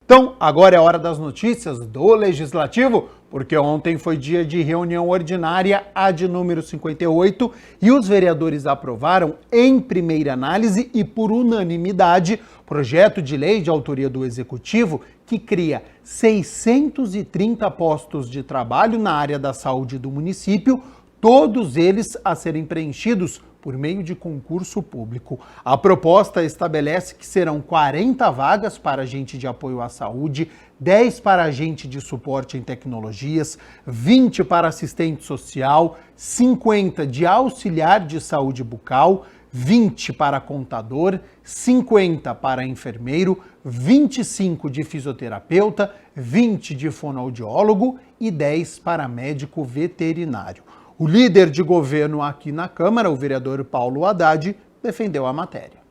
Então, agora é hora das notícias do Legislativo, porque ontem foi dia de reunião ordinária, a de número 58, e os vereadores aprovaram, em primeira análise e por unanimidade, projeto de lei de autoria do Executivo que cria 630 postos de trabalho na área da saúde do município, todos eles a serem preenchidos por meio de concurso público. A proposta estabelece que serão 40 vagas para agente de apoio à saúde, 10 para agente de suporte em tecnologias, 20 para assistente social, 50 de auxiliar de saúde bucal, 20 para contador, 50 para enfermeiro, 25 de fisioterapeuta, 20 de fonoaudiólogo e 10 para médico veterinário. O líder de governo aqui na Câmara, o vereador Paulo Haddad, defendeu a matéria.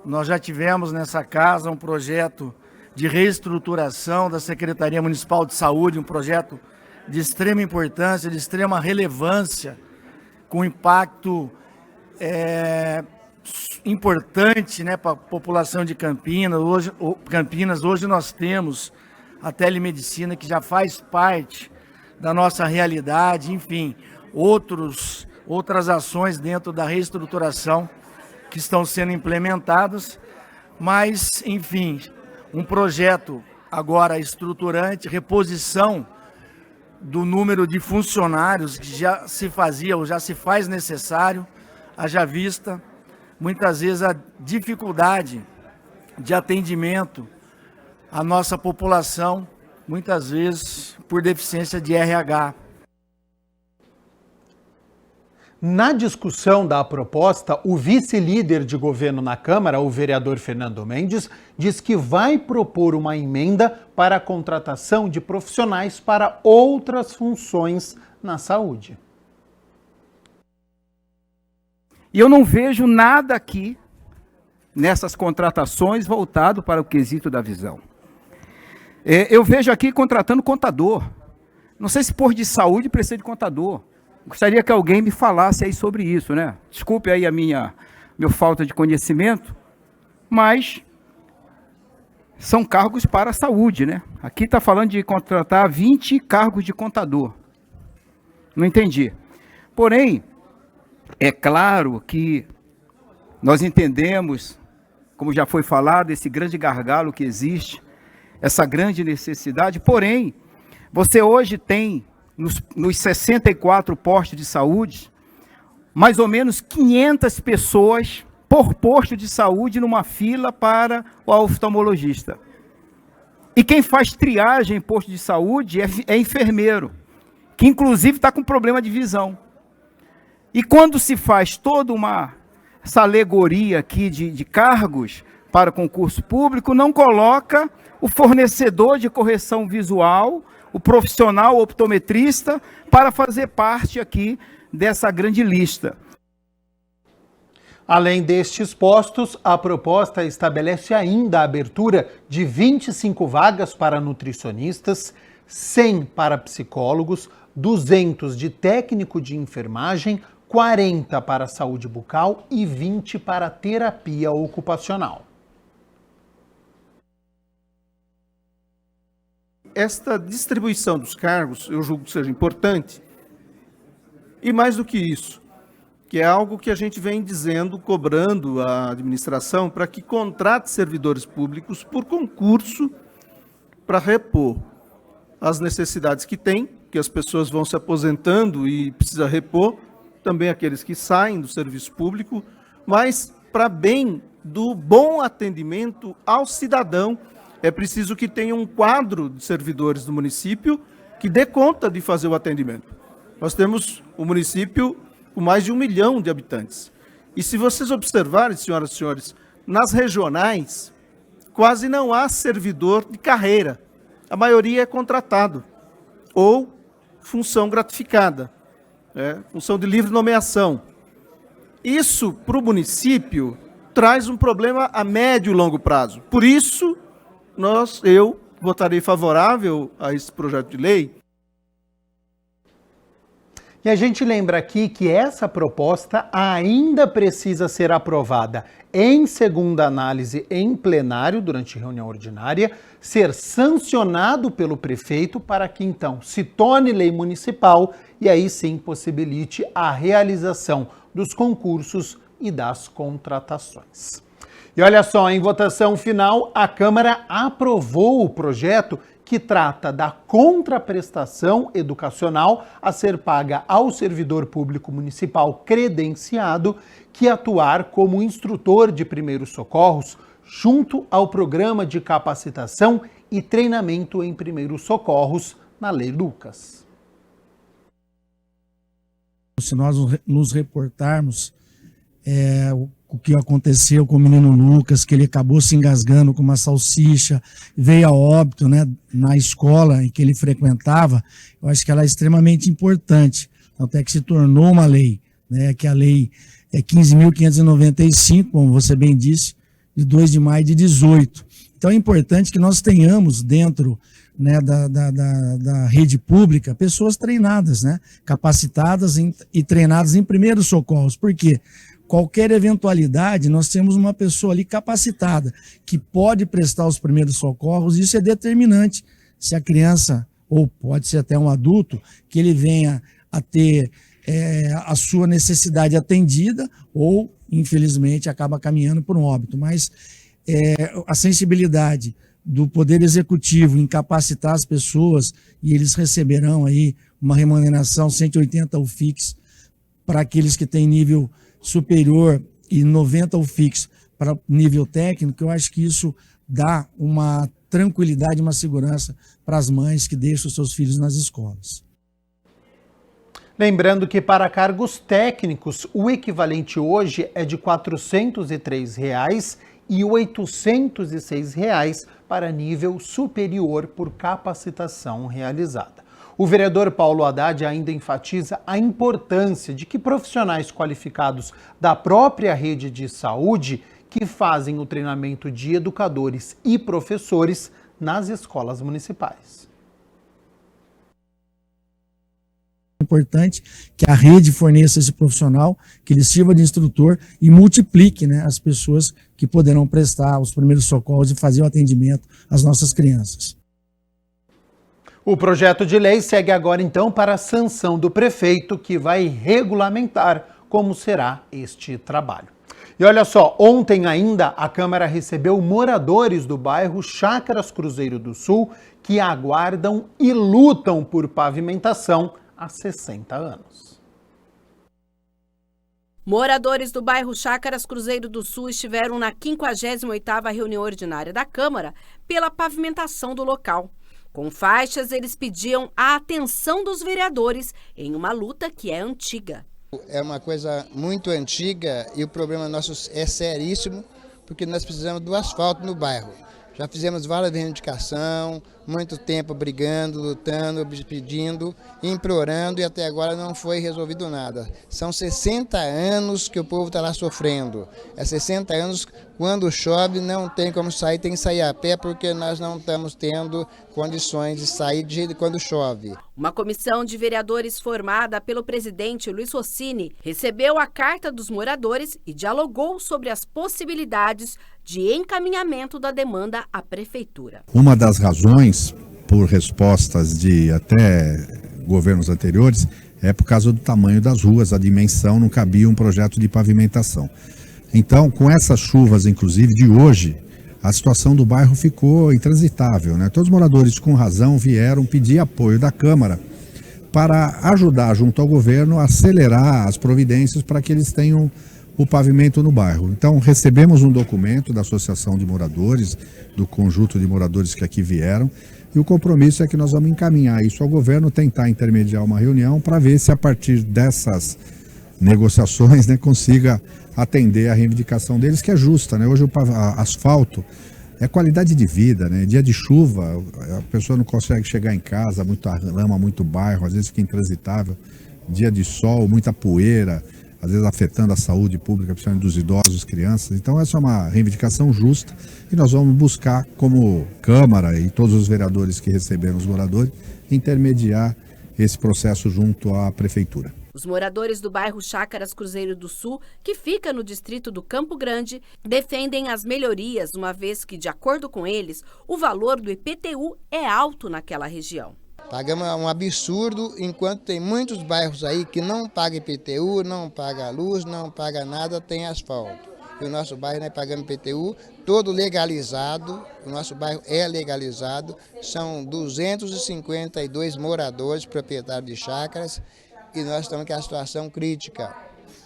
Nós já tivemos nessa casa um projeto de reestruturação da Secretaria Municipal de Saúde, um projeto de extrema importância, de extrema relevância, com impacto importante, né, para a população de Campinas. Hoje nós temos a telemedicina, que já faz parte da nossa realidade, enfim, outras ações dentro da reestruturação que estão sendo implementadas, mas, enfim, um projeto agora estruturante, reposição do número de funcionários que já se fazia ou já se faz necessário, haja vista, muitas vezes, a dificuldade de atendimento a nossa população, muitas vezes por deficiência de RH. Na discussão da proposta, o vice-líder de governo na Câmara, o vereador Fernando Mendes, diz que vai propor uma emenda para a contratação de profissionais para outras funções na saúde. E eu não vejo nada aqui nessas contratações voltado para o quesito da visão. Eu vejo aqui contratando contador. Não sei se posto de saúde precisa de contador. Gostaria que alguém me falasse aí sobre isso, né? Desculpe aí a minha falta de conhecimento, mas são cargos para a saúde, né? Aqui está falando de contratar 20 cargos de contador. Não entendi. Porém, é claro que nós entendemos, como já foi falado, esse grande gargalo que existe, essa grande necessidade, porém, você hoje tem, nos 64 postos de saúde, mais ou menos 500 pessoas por posto de saúde numa fila para o oftalmologista. E quem faz triagem em posto de saúde é enfermeiro, que inclusive está com problema de visão. E quando se faz toda essa alegoria aqui de cargos para concurso público, não coloca o fornecedor de correção visual, o profissional optometrista, para fazer parte aqui dessa grande lista. Além destes postos, a proposta estabelece ainda a abertura de 25 vagas para nutricionistas, 100 para psicólogos, 200 de técnico de enfermagem, 40 para saúde bucal e 20 para terapia ocupacional. Esta distribuição dos cargos, eu julgo que seja importante, e mais do que isso, que é algo que a gente vem dizendo, cobrando a administração para que contrate servidores públicos por concurso para repor as necessidades que tem, que as pessoas vão se aposentando e precisa repor, também aqueles que saem do serviço público, mas para bem do bom atendimento ao cidadão. É preciso que tenha um quadro de servidores do município que dê conta de fazer o atendimento. Nós temos um município com mais de 1 milhão de habitantes. E se vocês observarem, senhoras e senhores, nas regionais, quase não há servidor de carreira. A maioria é contratado ou função gratificada, função de livre nomeação. Isso, para o município, traz um problema a médio e longo prazo. Por isso, eu votarei favorável a esse projeto de lei. E a gente lembra aqui que essa proposta ainda precisa ser aprovada em segunda análise em plenário durante reunião ordinária, ser sancionado pelo prefeito para que então se torne lei municipal e aí sim possibilite a realização dos concursos e das contratações. E olha só, em votação final, a Câmara aprovou o projeto que trata da contraprestação educacional a ser paga ao servidor público municipal credenciado que atuar como instrutor de primeiros socorros junto ao programa de capacitação e treinamento em primeiros socorros na Lei Lucas. Se nós nos reportarmos o que aconteceu com o menino Lucas, que ele acabou se engasgando com uma salsicha, veio a óbito, né, na escola em que ele frequentava, eu acho que ela é extremamente importante, até que se tornou uma lei, né, que a lei é 15.595, como você bem disse, de 2 de maio de 18. Então é importante que nós tenhamos dentro, né, da rede pública pessoas treinadas, né, capacitadas e treinadas em primeiros socorros. Por quê? Qualquer eventualidade, nós temos uma pessoa ali capacitada, que pode prestar os primeiros socorros, isso é determinante. Se a criança, ou pode ser até um adulto, que ele venha a ter a sua necessidade atendida, ou, infelizmente, acaba caminhando por um óbito. Mas a sensibilidade do Poder Executivo em capacitar as pessoas, e eles receberão aí uma remuneração 180 UFIX para aqueles que têm nível superior e 90 UFIX para nível técnico, eu acho que isso dá uma tranquilidade, uma segurança para as mães que deixam os seus filhos nas escolas. Lembrando que para cargos técnicos, o equivalente hoje é de R$ 403,00 e R$ 806,00 para nível superior por capacitação realizada. O vereador Paulo Haddad ainda enfatiza a importância de que profissionais qualificados da própria rede de saúde que fazem o treinamento de educadores e professores nas escolas municipais. É importante que a rede forneça esse profissional, que ele sirva de instrutor e multiplique, né, as pessoas que poderão prestar os primeiros socorros e fazer o atendimento às nossas crianças. O projeto de lei segue agora, então, para a sanção do prefeito, que vai regulamentar como será este trabalho. E olha só, ontem ainda a Câmara recebeu moradores do bairro Chácaras Cruzeiro do Sul que aguardam e lutam por pavimentação há 60 anos. Moradores do bairro Chácaras Cruzeiro do Sul estiveram na 58ª reunião ordinária da Câmara pela pavimentação do local. Com faixas, eles pediam a atenção dos vereadores em uma luta que é antiga. É uma coisa muito antiga e o problema nosso é seríssimo, porque nós precisamos do asfalto no bairro. Já fizemos várias reivindicações, muito tempo brigando, lutando, pedindo, implorando e até agora não foi resolvido nada. São 60 anos que o povo está lá sofrendo. É 60 anos, quando chove não tem como sair, tem que sair a pé porque nós não estamos tendo condições de sair quando chove. Uma comissão de vereadores formada pelo presidente Luiz Rossini recebeu a carta dos moradores e dialogou sobre as possibilidades de encaminhamento da demanda à prefeitura. Uma das razões, por respostas de até governos anteriores, é por causa do tamanho das ruas, a dimensão, não cabia um projeto de pavimentação. Então, com essas chuvas, inclusive de hoje, a situação do bairro ficou intransitável, né? Todos os moradores, com razão, vieram pedir apoio da Câmara para ajudar, junto ao governo, a acelerar as providências para que eles tenham o pavimento no bairro. Então, recebemos um documento da Associação de Moradores, do conjunto de moradores que aqui vieram, e o compromisso é que nós vamos encaminhar isso ao governo, tentar intermediar uma reunião para ver se a partir dessas negociações, né, consiga atender a reivindicação deles, que é justa, né? Hoje o asfalto é qualidade de vida, né? Dia de chuva, a pessoa não consegue chegar em casa, muita lama, muito bairro, às vezes fica intransitável. Dia de sol, muita poeira, às vezes afetando a saúde pública, principalmente dos idosos, crianças. Então essa é uma reivindicação justa e nós vamos buscar, como Câmara e todos os vereadores que receberam os moradores, intermediar esse processo junto à Prefeitura. Os moradores do bairro Chácaras Cruzeiro do Sul, que fica no distrito do Campo Grande, defendem as melhorias, uma vez que, de acordo com eles, o valor do IPTU é alto naquela região. Pagamos um absurdo, enquanto tem muitos bairros aí que não pagam IPTU, não pagam luz, não pagam nada, tem asfalto. E o nosso bairro nós pagamos IPTU, todo legalizado, o nosso bairro é legalizado, são 252 moradores, proprietários de chácaras, e nós estamos com a situação crítica.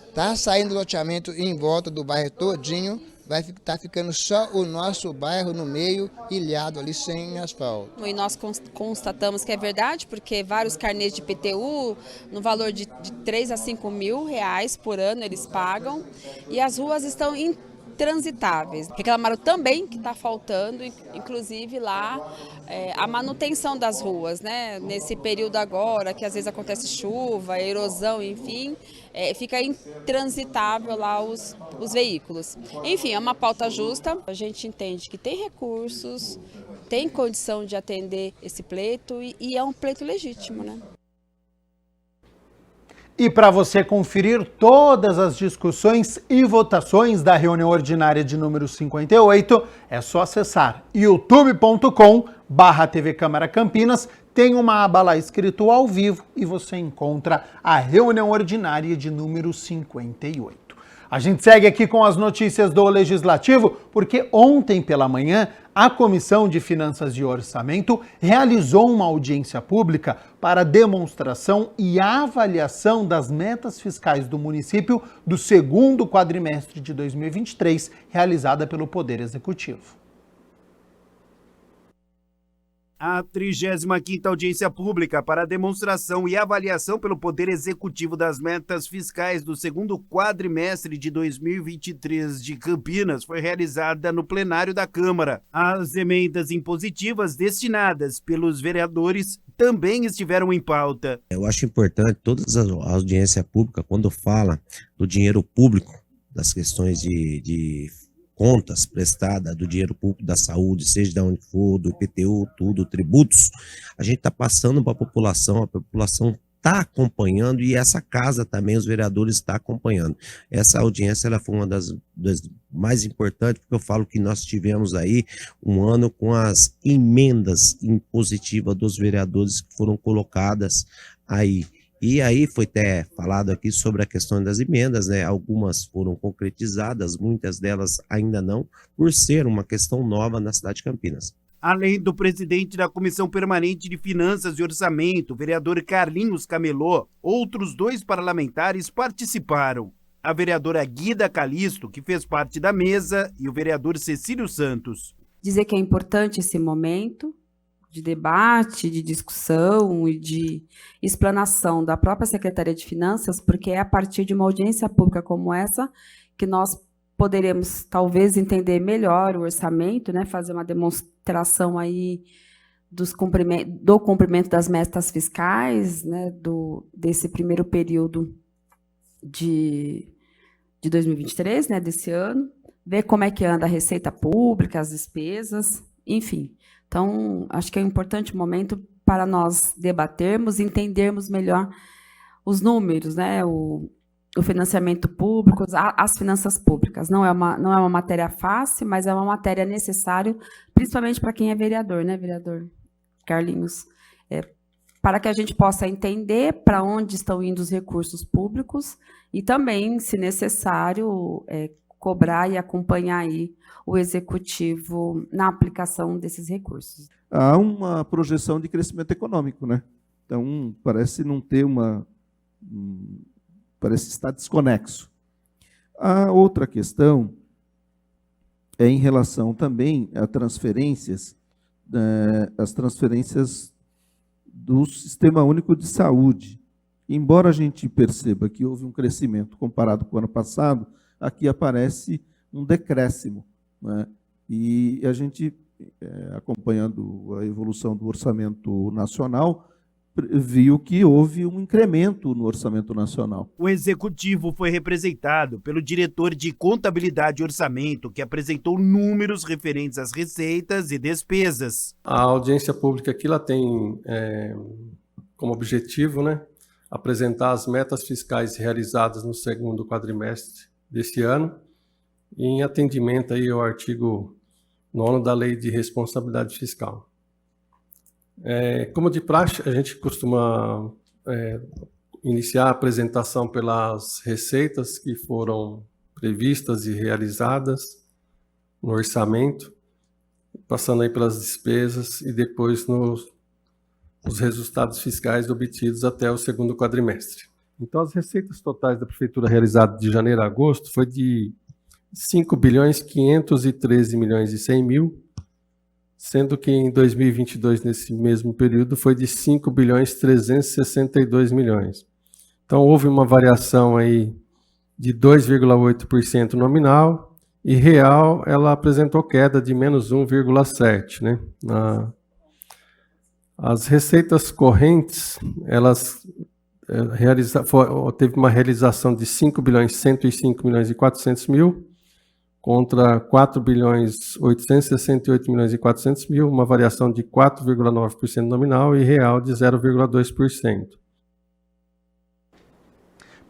Está saindo loteamento em volta do bairro todinho, vai estar ficando só o nosso bairro no meio, ilhado ali, sem asfalto. E nós constatamos que é verdade, porque vários carnês de IPTU, no valor de 3 a 5 mil reais por ano eles pagam, e as ruas estão intransitáveis. Reclamaram também que está faltando, inclusive lá, a manutenção das ruas, né? Nesse período agora, que às vezes acontece chuva, erosão, enfim, fica intransitável lá os veículos. Enfim, é uma pauta justa, a gente entende que tem recursos, tem condição de atender esse pleito e é um pleito legítimo, né? E para você conferir todas as discussões e votações da reunião ordinária de número 58, é só acessar youtube.com/TV Câmara Campinas. Tem uma aba lá escrito ao vivo e você encontra a reunião ordinária de número 58. A gente segue aqui com as notícias do Legislativo, porque ontem pela manhã a Comissão de Finanças e Orçamento realizou uma audiência pública para demonstração e avaliação das metas fiscais do município do segundo quadrimestre de 2023, realizada pelo Poder Executivo. A 35ª audiência pública para demonstração e avaliação pelo Poder Executivo das metas fiscais do segundo quadrimestre de 2023 de Campinas foi realizada no plenário da Câmara. As emendas impositivas destinadas pelos vereadores também estiveram em pauta. Eu acho importante todas as audiências públicas, quando fala do dinheiro público, das questões de contas prestadas do dinheiro público da saúde, seja de onde for, do IPTU, tudo, tributos, a gente está passando para a população está acompanhando e essa casa também, os vereadores estão acompanhando. Essa audiência ela foi uma das mais importantes, porque eu falo que nós tivemos aí um ano com as emendas impositivas dos vereadores que foram colocadas aí. E aí foi até falado aqui sobre a questão das emendas, né? Algumas foram concretizadas, muitas delas ainda não, por ser uma questão nova na cidade de Campinas. Além do presidente da Comissão Permanente de Finanças e Orçamento, o vereador Carlinhos Camelô, outros 2 parlamentares participaram. A vereadora Guida Calisto, que fez parte da mesa, e o vereador Cecílio Santos. Dizer que é importante esse momento de debate, de discussão e de explanação da própria Secretaria de Finanças, porque é a partir de uma audiência pública como essa que nós poderemos talvez entender melhor o orçamento, né, fazer uma demonstração aí do cumprimento das metas fiscais, né, desse primeiro período de 2023, né, desse ano, ver como é que anda a receita pública, as despesas, enfim. Então, acho que é um importante momento para nós debatermos, entendermos melhor os números, né? O financiamento público, as finanças públicas. Não é uma matéria fácil, mas é uma matéria necessária, principalmente para quem é vereador, né, vereador Carlinhos? Para que a gente possa entender para onde estão indo os recursos públicos e também, se necessário, cobrar e acompanhar aí o executivo na aplicação desses recursos. Há uma projeção de crescimento econômico, né? Então, parece não ter parece estar desconexo. A outra questão é em relação também a transferências, as transferências do Sistema Único de Saúde. Embora a gente perceba que houve um crescimento comparado com o ano passado, aqui aparece um decréscimo, né? E a gente, acompanhando a evolução do orçamento nacional, viu que houve um incremento no orçamento nacional. O executivo foi representado pelo diretor de Contabilidade e Orçamento, que apresentou números referentes às receitas e despesas. A audiência pública aqui ela tem como objetivo, né, apresentar as metas fiscais realizadas no segundo quadrimestre desse ano, em atendimento aí ao artigo 9º da Lei de Responsabilidade Fiscal. Como de praxe, a gente costuma iniciar a apresentação pelas receitas que foram previstas e realizadas no orçamento, passando aí pelas despesas e depois os resultados fiscais obtidos até o segundo quadrimestre. Então, as receitas totais da Prefeitura realizadas de janeiro a agosto foi de 5.513.100.000, sendo que em 2022, nesse mesmo período, foi de 5.362.000.000. Então, houve uma variação aí de 2,8% nominal e real, ela apresentou queda de menos 1,7%, né? As receitas correntes, elas teve uma realização de 5.105.400.000 contra 4.868.400.000, uma variação de 4,9% nominal e real de 0,2%.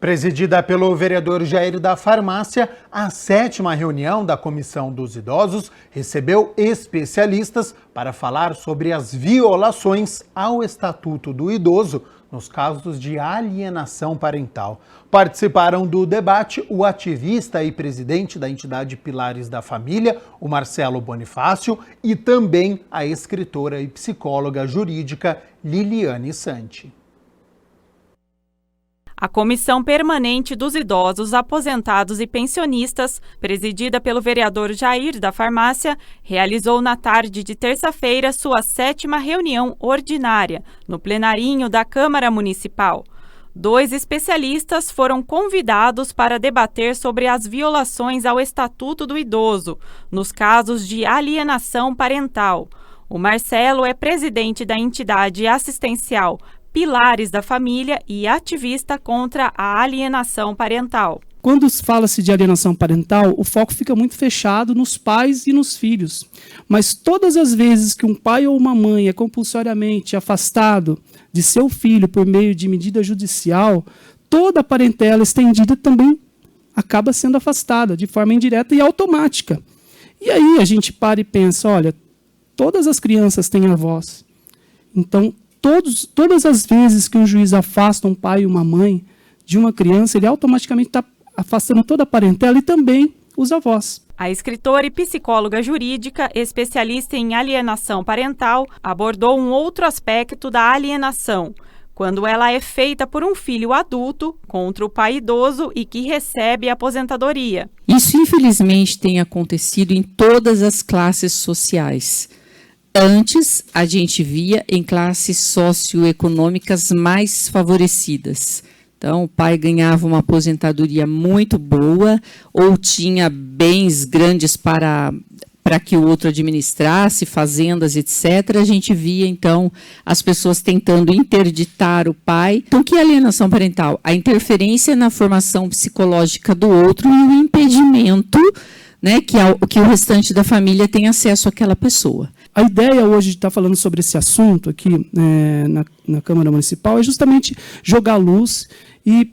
Presidida pelo vereador Jair da Farmácia, a 7ª reunião da Comissão dos Idosos recebeu especialistas para falar sobre as violações ao Estatuto do Idoso nos casos de alienação parental. Participaram do debate o ativista e presidente da entidade Pilares da Família, o Marcelo Bonifácio, e também a escritora e psicóloga jurídica Liliane Santi. A Comissão Permanente dos Idosos, Aposentados e Pensionistas, presidida pelo vereador Jair da Farmácia, realizou na tarde de terça-feira sua 7ª reunião ordinária, no plenarinho da Câmara Municipal. 2 especialistas foram convidados para debater sobre as violações ao Estatuto do Idoso, nos casos de alienação parental. O Marcelo é presidente da entidade assistencial Pilares da Família e ativista contra a alienação parental. Quando fala-se de alienação parental, o foco fica muito fechado nos pais e nos filhos. Mas todas as vezes que um pai ou uma mãe é compulsoriamente afastado de seu filho por meio de medida judicial, toda a parentela estendida também acaba sendo afastada de forma indireta e automática. E aí a gente para e pensa, olha, todas as crianças têm avós. Então, todas as vezes que um juiz afasta um pai e uma mãe de uma criança, ele automaticamente está afastando toda a parentela e também os avós. A escritora e psicóloga jurídica, especialista em alienação parental, abordou um outro aspecto da alienação, quando ela é feita por um filho adulto contra o pai idoso e que recebe aposentadoria. Isso, infelizmente, tem acontecido em todas as classes sociais. Antes, a gente via em classes socioeconômicas mais favorecidas. Então, o pai ganhava uma aposentadoria muito boa ou tinha bens grandes para que o outro administrasse, fazendas, etc. A gente via, então, as pessoas tentando interditar o pai. Então, que é alienação parental? A interferência na formação psicológica do outro e o impedimento, né, que o restante da família tem acesso àquela pessoa. A ideia hoje de estar falando sobre esse assunto aqui na Câmara Municipal é justamente jogar luz e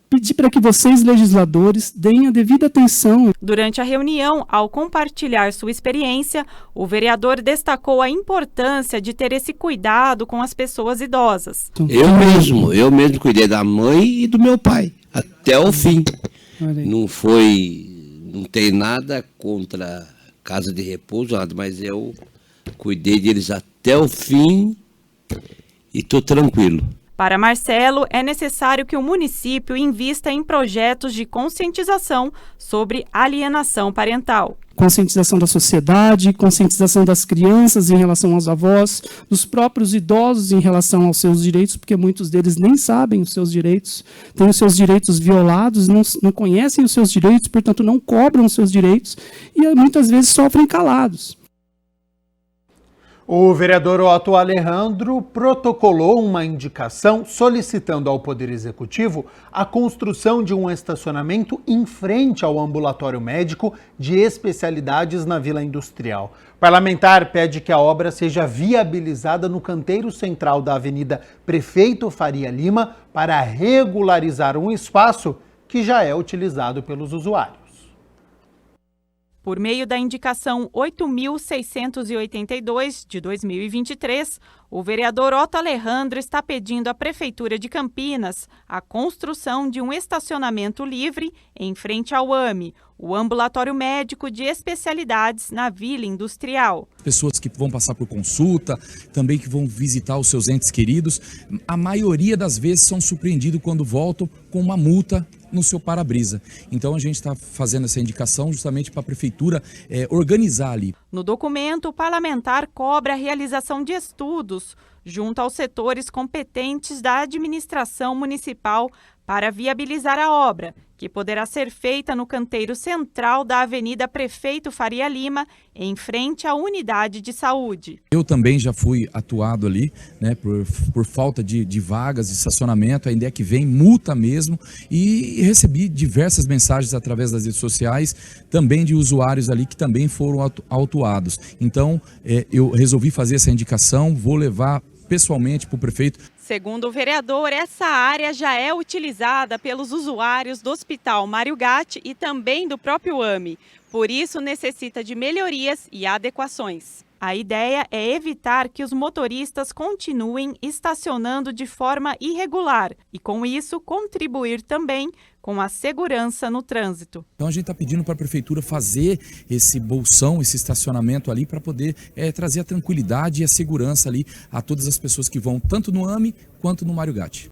pedir para que vocês, legisladores, deem a devida atenção. Durante a reunião, ao compartilhar sua experiência, o vereador destacou a importância de ter esse cuidado com as pessoas idosas. Eu mesmo cuidei da mãe e do meu pai, até o fim. Não tem nada contra casa de repouso, mas eu cuidei deles até o fim e estou tranquilo. Para Marcelo, é necessário que o município invista em projetos de conscientização sobre alienação parental. Conscientização da sociedade, conscientização das crianças em relação aos avós, dos próprios idosos em relação aos seus direitos, porque muitos deles nem sabem os seus direitos, têm os seus direitos violados, não conhecem os seus direitos, portanto não cobram os seus direitos e muitas vezes sofrem calados. O vereador Otto Alejandro protocolou uma indicação solicitando ao Poder Executivo a construção de um estacionamento em frente ao ambulatório médico de especialidades na Vila Industrial. O parlamentar pede que a obra seja viabilizada no canteiro central da Avenida Prefeito Faria Lima para regularizar um espaço que já é utilizado pelos usuários. Por meio da indicação 8.682 de 2023, o vereador Otto Alejandro está pedindo à Prefeitura de Campinas a construção de um estacionamento livre em frente ao AME, o Ambulatório Médico de Especialidades na Vila Industrial. Pessoas que vão passar por consulta, também que vão visitar os seus entes queridos, a maioria das vezes são surpreendidos quando voltam com uma multa no seu para-brisa. Então a gente está fazendo essa indicação justamente para a Prefeitura organizar ali. No documento, o parlamentar cobra a realização de estudos junto aos setores competentes da administração municipal para viabilizar a obra, que poderá ser feita no canteiro central da Avenida Prefeito Faria Lima, em frente à unidade de saúde. Eu também já fui atuado ali, né, por falta de vagas de estacionamento, a ideia que vem multa mesmo, e recebi diversas mensagens através das redes sociais, também de usuários ali que também foram autuados. Então, eu resolvi fazer essa indicação, vou levar pessoalmente para o prefeito. Segundo o vereador, essa área já é utilizada pelos usuários do Hospital Mário Gatti e também do próprio AME. Por isso, necessita de melhorias e adequações. A ideia é evitar que os motoristas continuem estacionando de forma irregular e, com isso, contribuir também com a segurança no trânsito. Então a gente está pedindo para a Prefeitura fazer esse bolsão, esse estacionamento ali para poder trazer a tranquilidade e a segurança ali a todas as pessoas que vão tanto no AME quanto no Mário Gatti.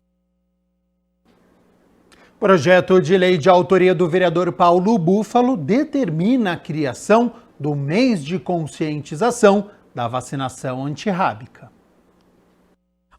Projeto de lei de autoria do vereador Paulo Búfalo determina a criação do mês de conscientização da vacinação antirrábica.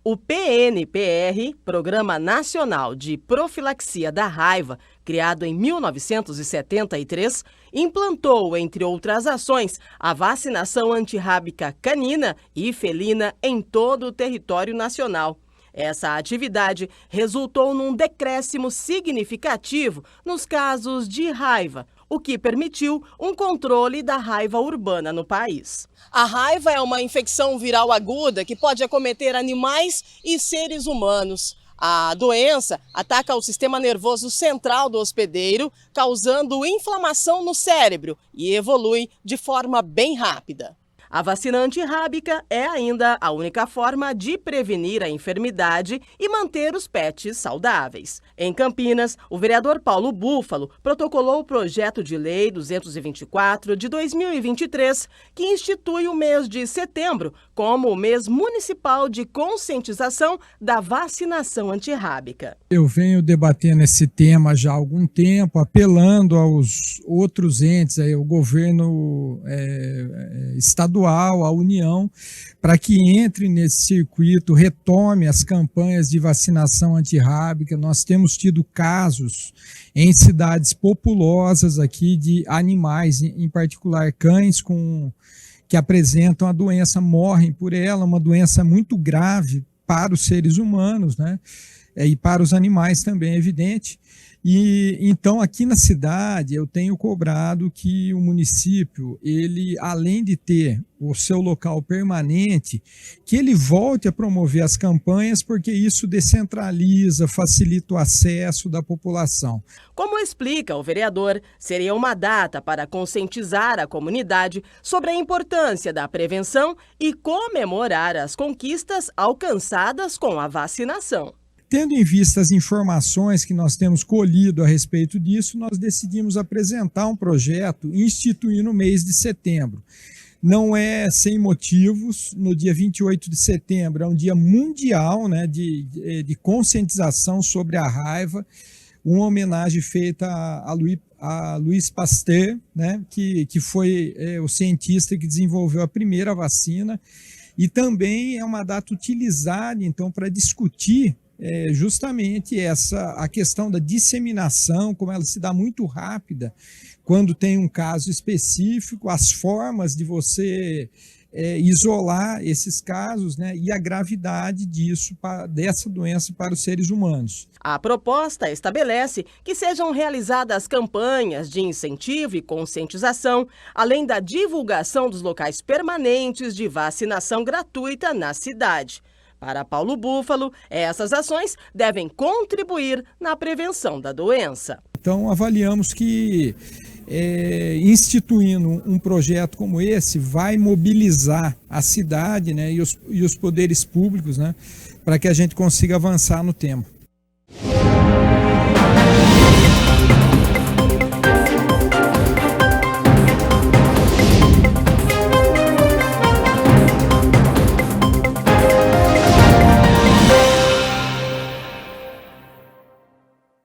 O PNPR, Programa Nacional de Profilaxia da Raiva, criado em 1973, implantou, entre outras ações, a vacinação antirrábica canina e felina em todo o território nacional. Essa atividade resultou num decréscimo significativo nos casos de raiva, o que permitiu um controle da raiva urbana no país. A raiva é uma infecção viral aguda que pode acometer animais e seres humanos. A doença ataca o sistema nervoso central do hospedeiro, causando inflamação no cérebro e evolui de forma bem rápida. A vacina antirrábica é ainda a única forma de prevenir a enfermidade e manter os pets saudáveis. Em Campinas, o vereador Paulo Búfalo protocolou o projeto de lei 224 de 2023, que institui o mês de setembro como o mês municipal de conscientização da vacinação antirrábica. Eu venho debatendo esse tema já há algum tempo, apelando aos outros entes, o governo estadual, a União, para que entre nesse circuito, retome as campanhas de vacinação antirrábica. Nós temos tido casos em cidades populosas aqui de animais, em particular cães que apresentam a doença, morrem por ela, uma doença muito grave para os seres humanos, né? E para os animais também, é evidente. E então aqui na cidade eu tenho cobrado que o município, ele além de ter o seu local permanente, que ele volte a promover as campanhas, porque isso descentraliza, facilita o acesso da população. Como explica o vereador, seria uma data para conscientizar a comunidade sobre a importância da prevenção e comemorar as conquistas alcançadas com a vacinação. Tendo em vista as informações que nós temos colhido a respeito disso, nós decidimos apresentar um projeto instituindo o mês de setembro. Não é sem motivos, no dia 28 de setembro é um dia mundial, né, de conscientização sobre a raiva, uma homenagem feita a Louis Pasteur, né, que foi o cientista que desenvolveu a primeira vacina, e também é uma data utilizada então para discutir justamente a questão da disseminação, como ela se dá muito rápida, quando tem um caso específico, as formas de você isolar esses casos, né, e a gravidade dessa doença para os seres humanos. A proposta estabelece que sejam realizadas campanhas de incentivo e conscientização, além da divulgação dos locais permanentes de vacinação gratuita na cidade. Para Paulo Búfalo, essas ações devem contribuir na prevenção da doença. Então, avaliamos que instituindo um projeto como esse vai mobilizar a cidade, né, e os poderes públicos, né, para que a gente consiga avançar no tema.